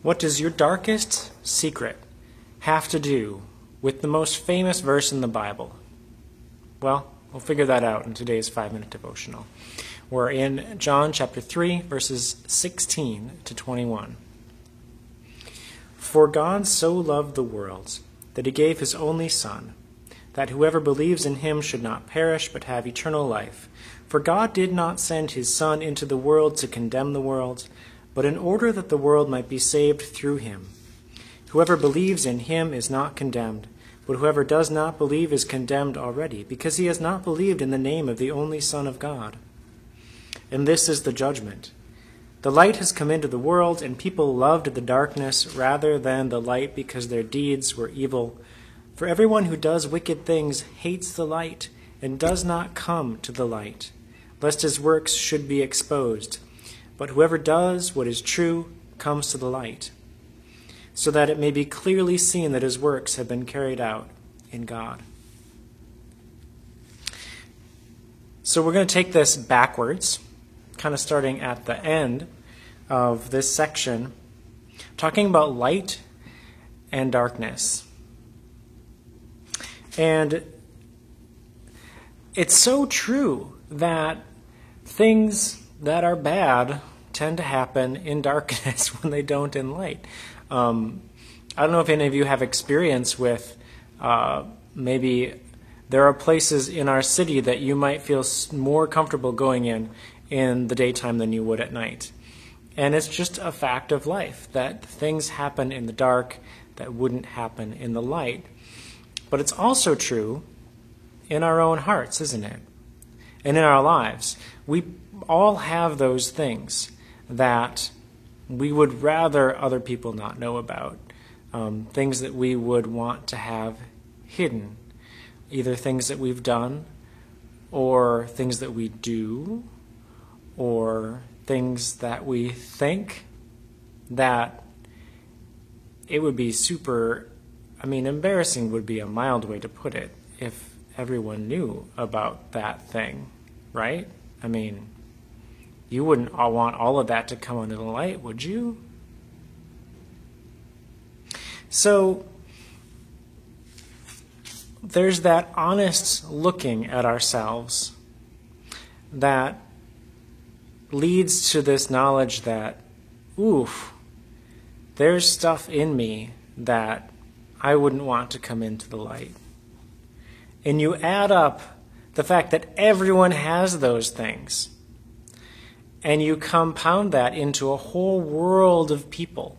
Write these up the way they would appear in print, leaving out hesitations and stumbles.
What does your darkest secret have to do with the most famous verse in the Bible? Well, we'll figure that out in today's 5-minute devotional. We're in John chapter 3, verses 16 to 21. For God so loved the world that he gave his only Son, that whoever believes in him should not perish but have eternal life. For God did not send his Son into the world to condemn the world, but in order that the world might be saved through him. Whoever believes in him is not condemned, but whoever does not believe is condemned already, because he has not believed in the name of the only Son of God. And this is the judgment. The light has come into the world, and people loved the darkness rather than the light because their deeds were evil. For everyone who does wicked things hates the light and does not come to the light, lest his works should be exposed. But whoever does what is true comes to the light, so that it may be clearly seen that his works have been carried out in God. So we're going to take this backwards, kind of starting at the end of this section, talking about light and darkness. And it's so true that things that are bad tend to happen in darkness when they don't in light. I don't know if any of you have experience with maybe there are places in our city that you might feel more comfortable going in the daytime than you would at night. And it's just a fact of life that things happen in the dark that wouldn't happen in the light. But it's also true in our own hearts, isn't it? And in our lives. We all have those things that we would rather other people not know about. Things that we would want to have hidden. Either things that we've done, or things that we do, or things that we think that it would be embarrassing would be a mild way to put it if everyone knew about that thing, right? I mean, you wouldn't want all of that to come into the light, would you? So there's that honest looking at ourselves that leads to this knowledge that, there's stuff in me that I wouldn't want to come into the light. And you add up the fact that everyone has those things, and you compound that into a whole world of people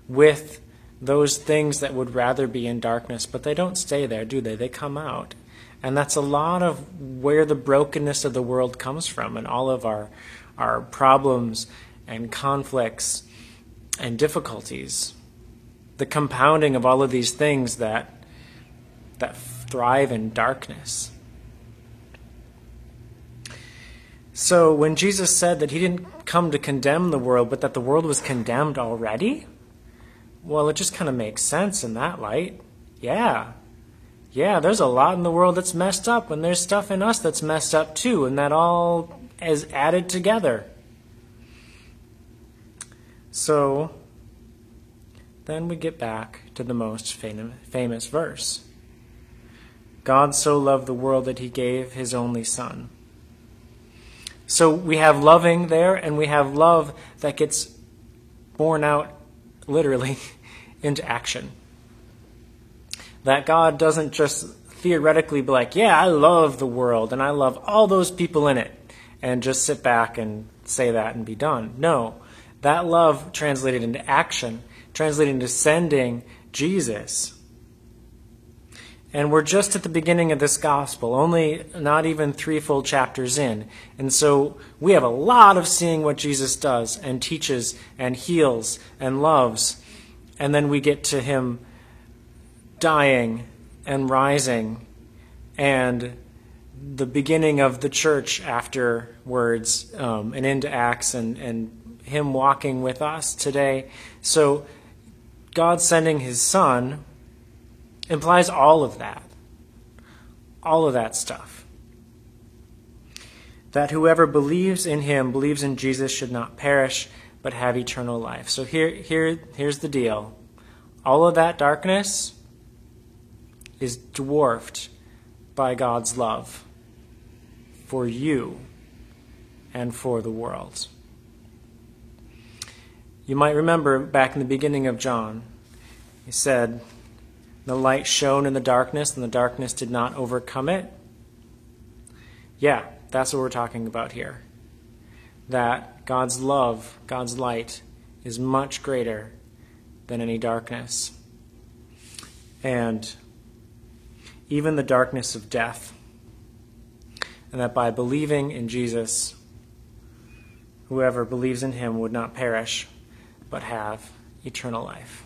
with those things that would rather be in darkness, but they don't stay there, do they? They come out. And that's a lot of where the brokenness of the world comes from, and all of our problems and conflicts and difficulties. The compounding of all of these things that thrive in darkness. So when Jesus said that he didn't come to condemn the world, but that the world was condemned already, well, it just kind of makes sense in that light. Yeah, there's a lot in the world that's messed up, and there's stuff in us that's messed up too, and that all is added together. So then we get back to the most famous verse. God so loved the world that he gave his only Son. So we have loving there, and we have love that gets borne out, literally, into action. That God doesn't just theoretically be like, yeah, I love the world, and I love all those people in it, and just sit back and say that and be done. No, that love translated into action, translated into sending Jesus. And we're just at the beginning of this gospel, only not even 3 full chapters in. And so we have a lot of seeing what Jesus does and teaches and heals and loves. And then we get to him dying and rising and the beginning of the church afterwards, and into Acts and him walking with us today. So God sending his Son implies all of that stuff. That whoever believes in him, believes in Jesus, should not perish, but have eternal life. So here's the deal. All of that darkness is dwarfed by God's love for you and for the world. You might remember back in the beginning of John, he said, the light shone in the darkness, and the darkness did not overcome it. Yeah, that's what we're talking about here. That God's love, God's light, is much greater than any darkness. And even the darkness of death. And that by believing in Jesus, whoever believes in him would not perish, but have eternal life.